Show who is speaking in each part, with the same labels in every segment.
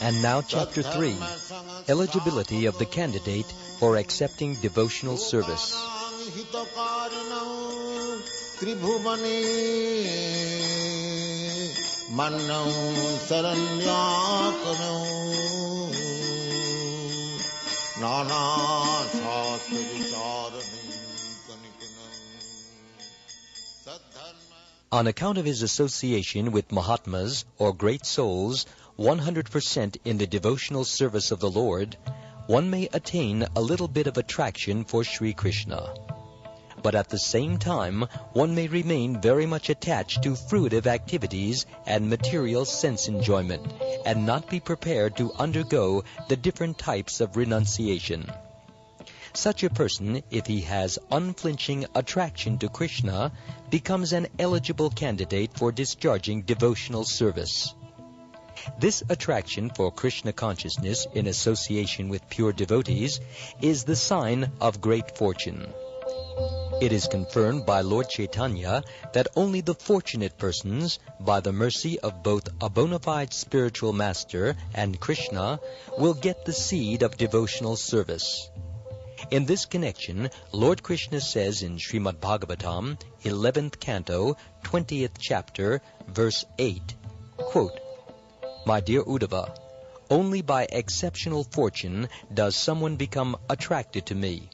Speaker 1: And now Chapter 3, Eligibility of the Candidate for Accepting Devotional Service. On account of his association with Mahatmas, or great souls, 100% in the devotional service of the Lord, one may attain a little bit of attraction for Sri Krishna. But at the same time, one may remain very much attached to fruitive activities and material sense enjoyment, and not be prepared to undergo the different types of renunciation. Such a person, if he has unflinching attraction to Krishna, becomes an eligible candidate for discharging devotional service. This attraction for Krishna consciousness in association with pure devotees is the sign of great fortune. It is confirmed by Lord Chaitanya that only the fortunate persons, by the mercy of both a bona fide spiritual master and Krishna, will get the seed of devotional service. In this connection, Lord Krishna says in Srimad Bhagavatam, 11th canto, 20th chapter, verse 8, quote, "My dear Uddhava, only by exceptional fortune does someone become attracted to me.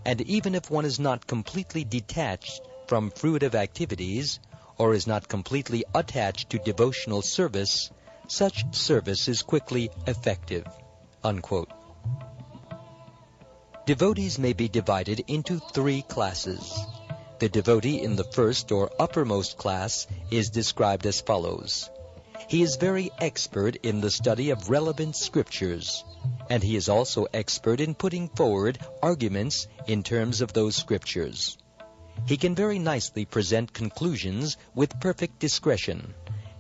Speaker 1: And even if one is not completely detached from fruitive activities, or is not completely attached to devotional service, such service is quickly effective." Unquote. Devotees may be divided into three classes. The devotee in the first or uppermost class is described as follows. He is very expert in the study of relevant scriptures, and he is also expert in putting forward arguments in terms of those scriptures. He can very nicely present conclusions with perfect discretion,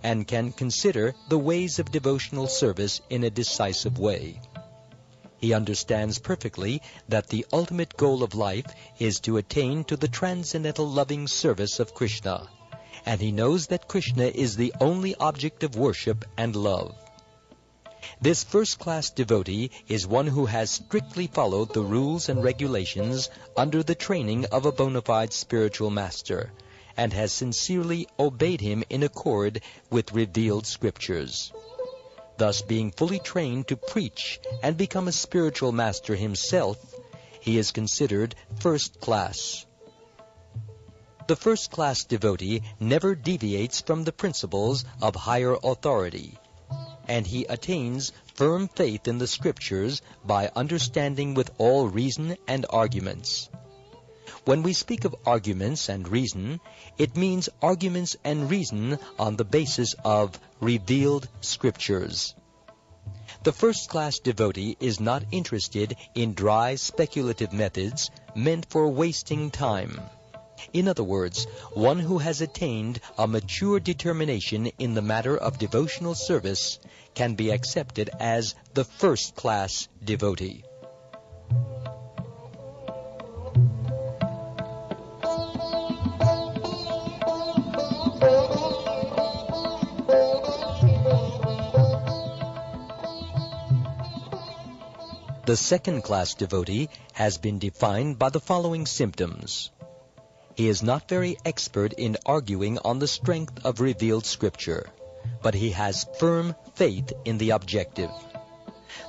Speaker 1: and can consider the ways of devotional service in a decisive way. He understands perfectly that the ultimate goal of life is to attain to the transcendental loving service of Krishna, and he knows that Krishna is the only object of worship and love. This first-class devotee is one who has strictly followed the rules and regulations under the training of a bona fide spiritual master, and has sincerely obeyed him in accord with revealed scriptures. Thus, being fully trained to preach and become a spiritual master himself, he is considered first class. The first-class devotee never deviates from the principles of higher authority, and he attains firm faith in the scriptures by understanding with all reason and arguments. When we speak of arguments and reason, it means arguments and reason on the basis of revealed scriptures. The first-class devotee is not interested in dry speculative methods meant for wasting time. In other words, one who has attained a mature determination in the matter of devotional service can be accepted as the first-class devotee. The second-class devotee has been defined by the following symptoms. He is not very expert in arguing on the strength of revealed scripture, but he has firm faith in the objective.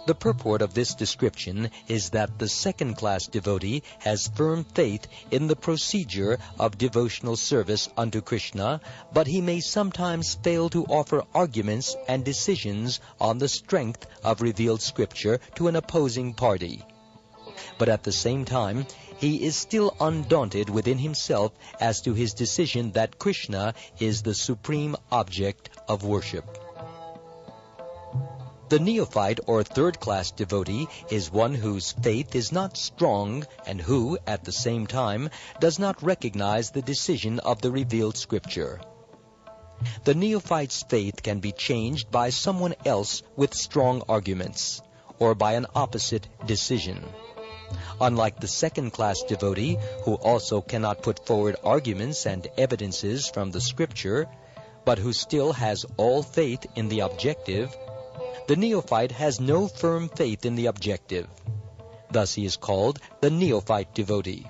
Speaker 1: The purport of this description is that the second-class devotee has firm faith in the procedure of devotional service unto Krishna, but he may sometimes fail to offer arguments and decisions on the strength of revealed scripture to an opposing party. But at the same time, he is still undaunted within himself as to his decision that Krishna is the supreme object of worship. The neophyte or third-class devotee is one whose faith is not strong and who, at the same time, does not recognize the decision of the revealed scripture. The neophyte's faith can be changed by someone else with strong arguments, or by an opposite decision. Unlike the second-class devotee, who also cannot put forward arguments and evidences from the Scripture, but who still has all faith in the objective, the neophyte has no firm faith in the objective. Thus he is called the neophyte devotee.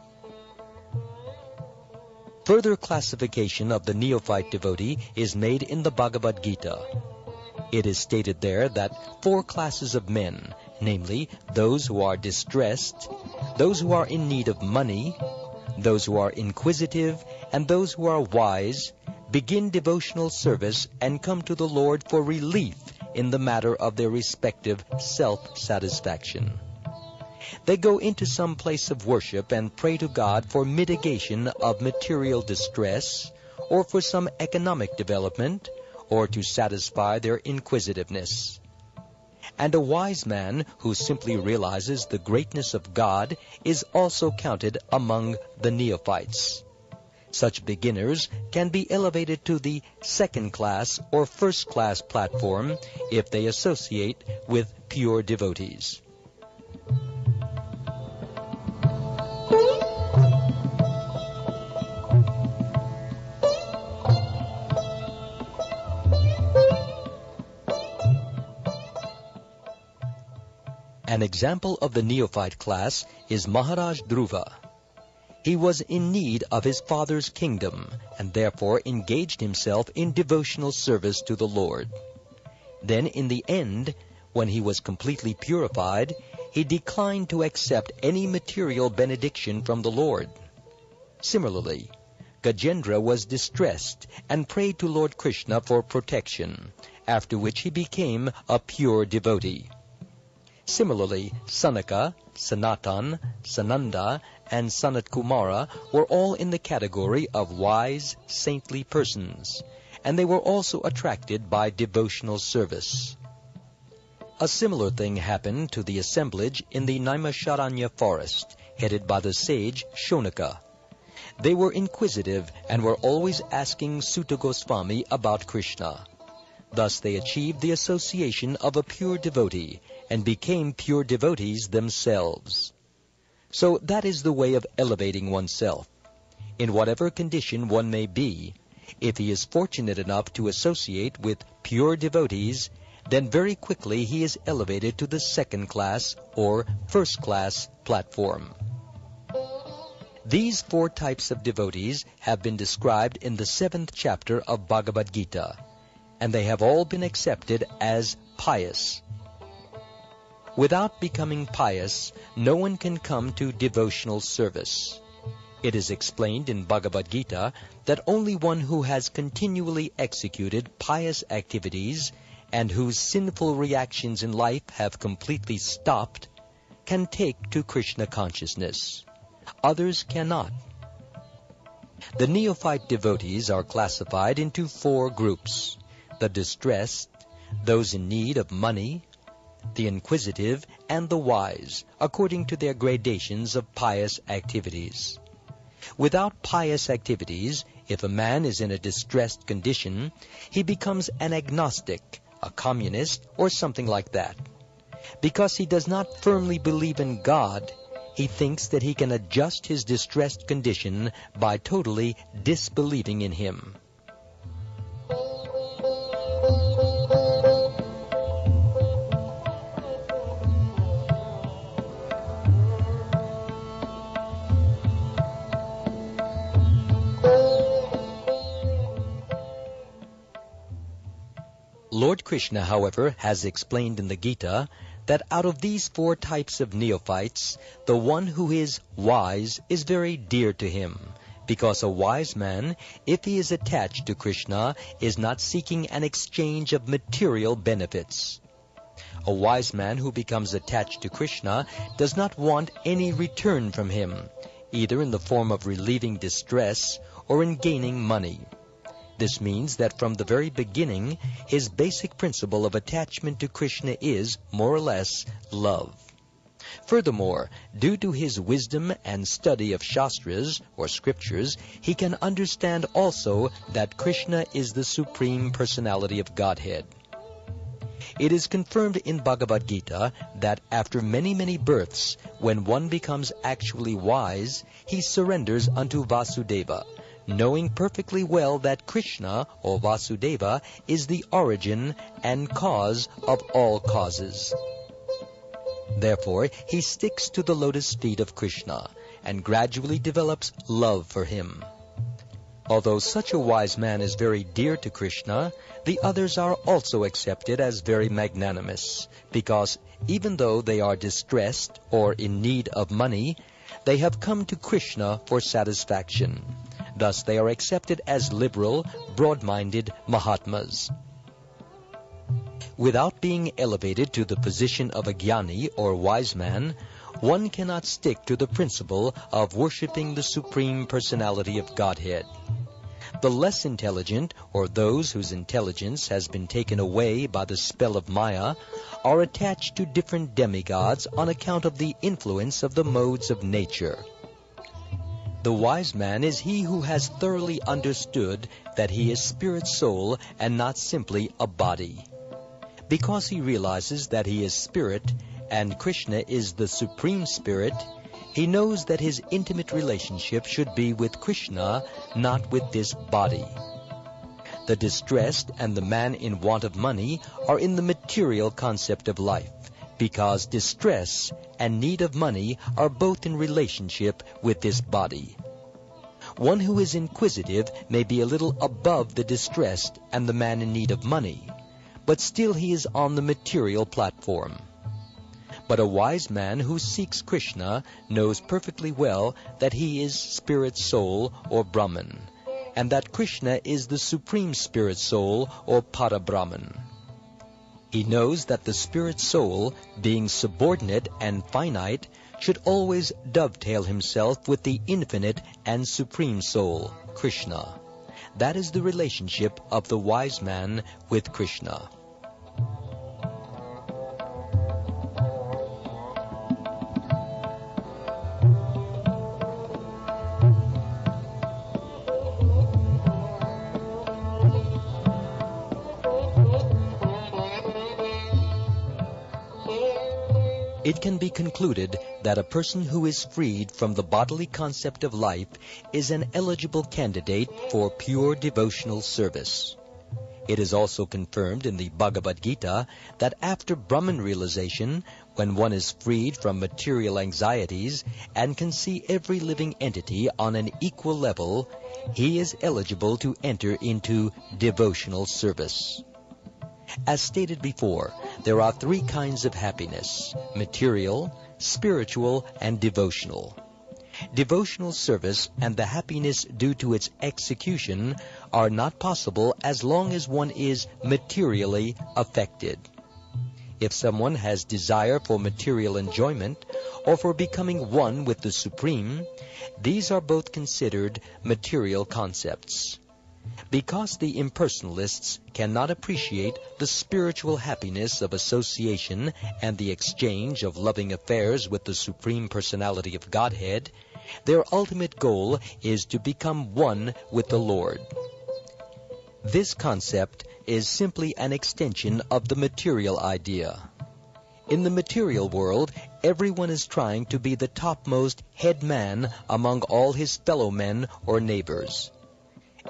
Speaker 1: Further classification of the neophyte devotee is made in the Bhagavad Gita. It is stated there that 4 classes of men, namely those who are distressed, those who are in need of money, those who are inquisitive, and those who are wise, begin devotional service and come to the Lord for relief in the matter of their respective self-satisfaction. They go into some place of worship and pray to God for mitigation of material distress, or for some economic development, or to satisfy their inquisitiveness. And a wise man who simply realizes the greatness of God is also counted among the neophytes. Such beginners can be elevated to the second-class or first-class platform if they associate with pure devotees. An example of the neophyte class is Maharaj Dhruva. He was in need of his father's kingdom, and therefore engaged himself in devotional service to the Lord. Then in the end, when he was completely purified, he declined to accept any material benediction from the Lord. Similarly, Gajendra was distressed and prayed to Lord Krishna for protection, after which he became a pure devotee. Similarly, Sanaka, Sanatan, Sananda, and Sanat Kumara were all in the category of wise, saintly persons, and they were also attracted by devotional service. A similar thing happened to the assemblage in the Naimisharanya forest, headed by the sage Shonaka. They were inquisitive and were always asking Sutta Goswami about Krishna. Thus they achieved the association of a pure devotee and became pure devotees themselves. So that is the way of elevating oneself. In whatever condition one may be, if he is fortunate enough to associate with pure devotees, then very quickly he is elevated to the second-class or first-class platform. These 4 types of devotees have been described in the 7th chapter of Bhagavad Gita, and they have all been accepted as pious. Without becoming pious, no one can come to devotional service. It is explained in Bhagavad Gita that only one who has continually executed pious activities and whose sinful reactions in life have completely stopped can take to Krishna consciousness. Others cannot. The neophyte devotees are classified into 4 groups: the distressed, those in need of money, the inquisitive, and the wise, according to their gradations of pious activities. Without pious activities, if a man is in a distressed condition, he becomes an agnostic, a communist, or something like that. Because he does not firmly believe in God, he thinks that he can adjust his distressed condition by totally disbelieving in Him. Lord Krishna, however, has explained in the Gita that out of these 4 types of neophytes, the one who is wise is very dear to him, because a wise man, if he is attached to Krishna, is not seeking an exchange of material benefits. A wise man who becomes attached to Krishna does not want any return from him, either in the form of relieving distress or in gaining money. This means that from the very beginning, his basic principle of attachment to Krishna is, more or less, love. Furthermore, due to his wisdom and study of Shastras, or scriptures, he can understand also that Krishna is the Supreme Personality of Godhead. It is confirmed in Bhagavad Gita that after many, many births, when one becomes actually wise, he surrenders unto Vasudeva, knowing perfectly well that Krishna, or Vasudeva, is the origin and cause of all causes. Therefore, he sticks to the lotus feet of Krishna and gradually develops love for him. Although such a wise man is very dear to Krishna, the others are also accepted as very magnanimous, because even though they are distressed or in need of money, they have come to Krishna for satisfaction. Thus they are accepted as liberal, broad-minded Mahatmas. Without being elevated to the position of a jnani or wise man, one cannot stick to the principle of worshipping the Supreme Personality of Godhead. The less intelligent, or those whose intelligence has been taken away by the spell of Maya, are attached to different demigods on account of the influence of the modes of nature. The wise man is he who has thoroughly understood that he is spirit soul and not simply a body. Because he realizes that he is spirit and Krishna is the Supreme Spirit, he knows that his intimate relationship should be with Krishna, not with this body. The distressed and the man in want of money are in the material concept of life, because distress and need of money are both in relationship with this body. One who is inquisitive may be a little above the distressed and the man in need of money, but still he is on the material platform. But a wise man who seeks Krishna knows perfectly well that he is spirit soul or Brahman, and that Krishna is the Supreme Spirit Soul or Para-Brahman. He knows that the Spirit Soul, being subordinate and finite, should always dovetail himself with the Infinite and Supreme Soul, Krishna. That is the relationship of the wise man with Krishna. It can be concluded that a person who is freed from the bodily concept of life is an eligible candidate for pure devotional service. It is also confirmed in the Bhagavad Gita that after Brahman realization, when one is freed from material anxieties and can see every living entity on an equal level, he is eligible to enter into devotional service. As stated before, there are three kinds of happiness: material, spiritual, and devotional. Devotional service and the happiness due to its execution are not possible as long as one is materially affected. If someone has desire for material enjoyment or for becoming one with the Supreme, these are both considered material concepts. Because the impersonalists cannot appreciate the spiritual happiness of association and the exchange of loving affairs with the Supreme Personality of Godhead, their ultimate goal is to become one with the Lord. This concept is simply an extension of the material idea. In the material world, everyone is trying to be the topmost head man among all his fellow men or neighbors.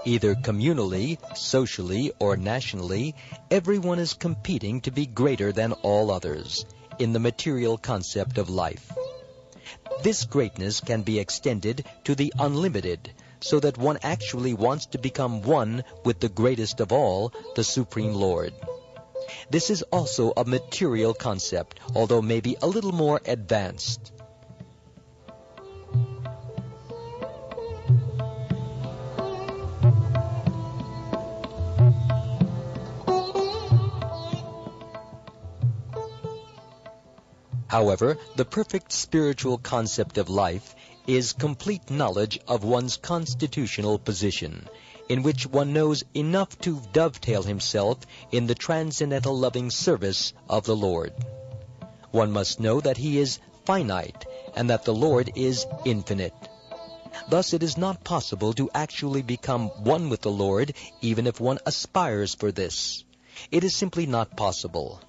Speaker 1: Either communally, socially, or nationally, everyone is competing to be greater than all others in the material concept of life. This greatness can be extended to the unlimited, so that one actually wants to become one with the greatest of all, the Supreme Lord. This is also a material concept, although maybe a little more advanced. However, the perfect spiritual concept of life is complete knowledge of one's constitutional position, in which one knows enough to dovetail himself in the transcendental loving service of the Lord. One must know that he is finite and that the Lord is infinite. Thus it is not possible to actually become one with the Lord even if one aspires for this. It is simply not possible.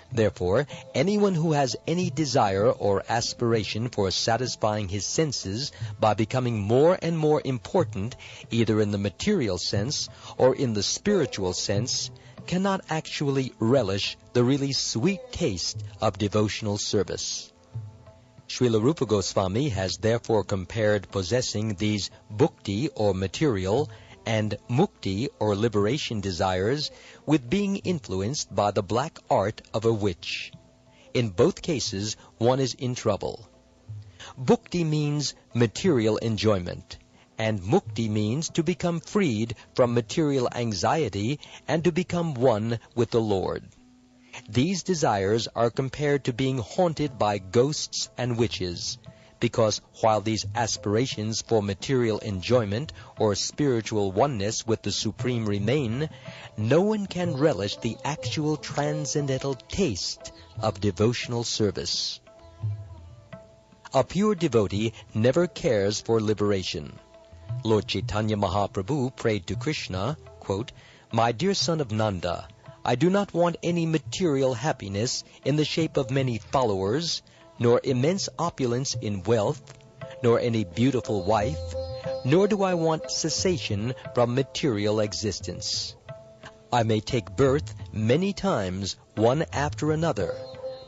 Speaker 1: Therefore, anyone who has any desire or aspiration for satisfying his senses by becoming more and more important, either in the material sense or in the spiritual sense, cannot actually relish the really sweet taste of devotional service. Srila Rupa Goswami has therefore compared possessing these bhukti or material and mukti or liberation desires with being influenced by the black art of a witch. In both cases, one is in trouble. Bhukti means material enjoyment, and mukti means to become freed from material anxiety and to become one with the Lord. These desires are compared to being haunted by ghosts and witches, because while these aspirations for material enjoyment or spiritual oneness with the Supreme remain, no one can relish the actual transcendental taste of devotional service. A pure devotee never cares for liberation. Lord Chaitanya Mahaprabhu prayed to Krishna, quote, "My dear son of Nanda, I do not want any material happiness in the shape of many followers, nor immense opulence in wealth, nor any beautiful wife, nor do I want cessation from material existence. I may take birth many times, one after another,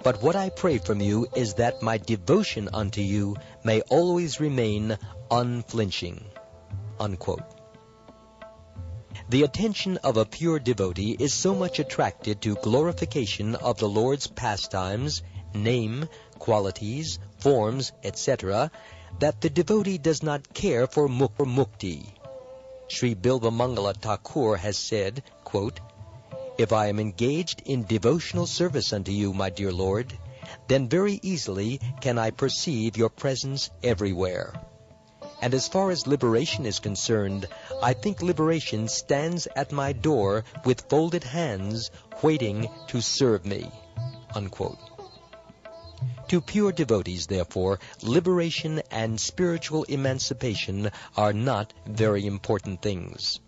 Speaker 1: but what I pray from you is that my devotion unto you may always remain unflinching." Unquote. The attention of a pure devotee is so much attracted to glorification of the Lord's pastimes, name, qualities, forms, etc., that the devotee does not care for mukti. Sri Bilvamangala Thakur has said, quote, "If I am engaged in devotional service unto you, my dear Lord, then very easily can I perceive your presence everywhere. And as far as liberation is concerned, I think liberation stands at my door with folded hands, waiting to serve me." Unquote. To pure devotees, therefore, liberation and spiritual emancipation are not very important things.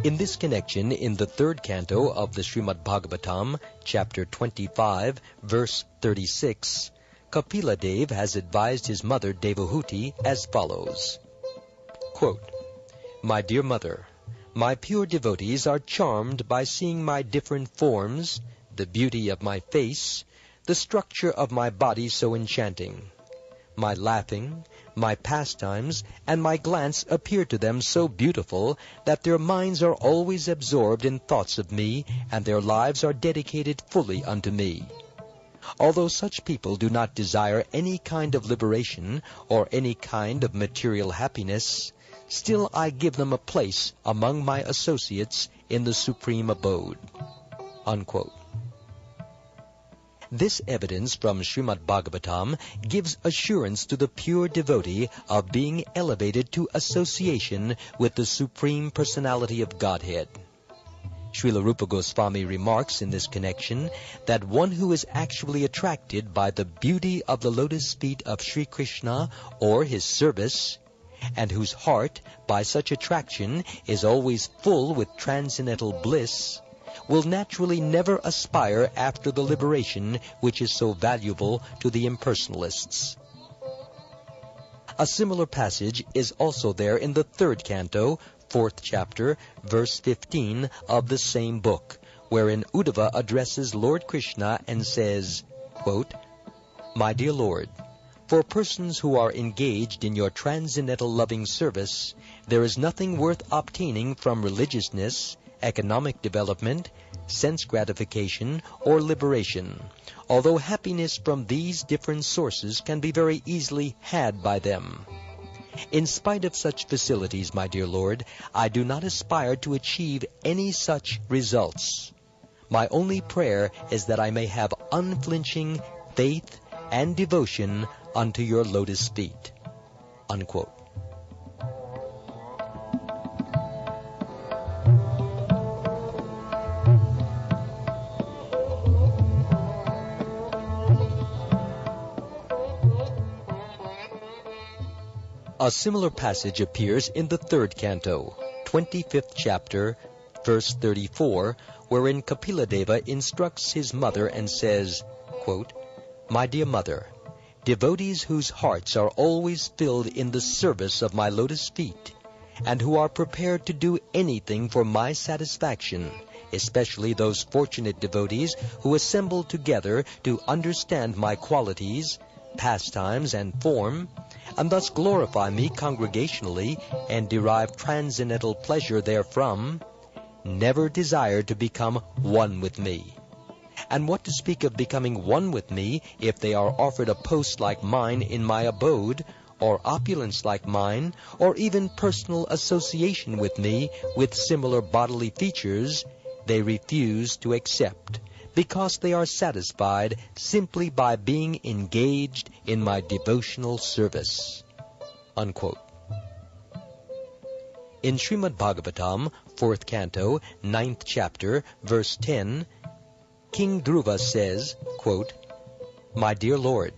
Speaker 1: In this connection, in the third canto of the Srimad Bhagavatam, chapter 25, verse 36, Kapila Dev has advised his mother Devahuti as follows, quote, "My dear mother, my pure devotees are charmed by seeing my different forms, the beauty of my face, the structure of my body so enchanting. My laughing, my pastimes, and my glance appear to them so beautiful that their minds are always absorbed in thoughts of me, and their lives are dedicated fully unto me. Although such people do not desire any kind of liberation or any kind of material happiness, still I give them a place among my associates in the supreme abode." Unquote. This evidence from Srimad Bhagavatam gives assurance to the pure devotee of being elevated to association with the Supreme Personality of Godhead. Srila Rupa Goswami remarks in this connection that one who is actually attracted by the beauty of the lotus feet of Sri Krishna or his service, and whose heart by such attraction is always full with transcendental bliss, will naturally never aspire after the liberation which is so valuable to the impersonalists. A similar passage is also there in the third canto, fourth chapter, verse 15 of the same book, wherein Uddhava addresses Lord Krishna and says, quote, "My dear Lord, for persons who are engaged in your transcendental loving service, there is nothing worth obtaining from religiousness, economic development, sense gratification, or liberation, although happiness from these different sources can be very easily had by them. In spite of such facilities, my dear Lord, I do not aspire to achieve any such results. My only prayer is that I may have unflinching faith, and devotion unto your lotus feet." Unquote. A similar passage appears in the 3rd canto, 25th chapter, verse 34, wherein Kapiladeva instructs his mother and says, quote, "My dear mother, devotees whose hearts are always filled in the service of my lotus feet, and who are prepared to do anything for my satisfaction, especially those fortunate devotees who assemble together to understand my qualities, pastimes, and form, and thus glorify me congregationally and derive transcendental pleasure therefrom, never desire to become one with me. And what to speak of becoming one with me if they are offered a post like mine in my abode, or opulence like mine, or even personal association with me with similar bodily features, they refuse to accept, because they are satisfied simply by being engaged in my devotional service." Unquote. In Srimad Bhagavatam, 4th canto, 9th chapter, verse 10, King Dhruva says, quote, "My dear Lord,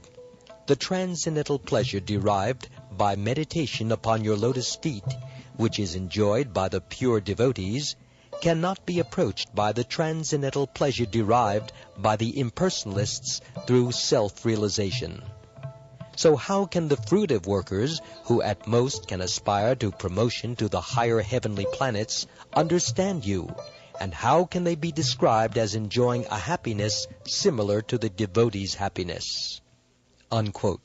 Speaker 1: the transcendental pleasure derived by meditation upon your lotus feet, which is enjoyed by the pure devotees, cannot be approached by the transcendental pleasure derived by the impersonalists through self-realization. So how can the fruitive workers, who at most can aspire to promotion to the higher heavenly planets, understand you, and how can they be described as enjoying a happiness similar to the devotee's happiness?" Unquote.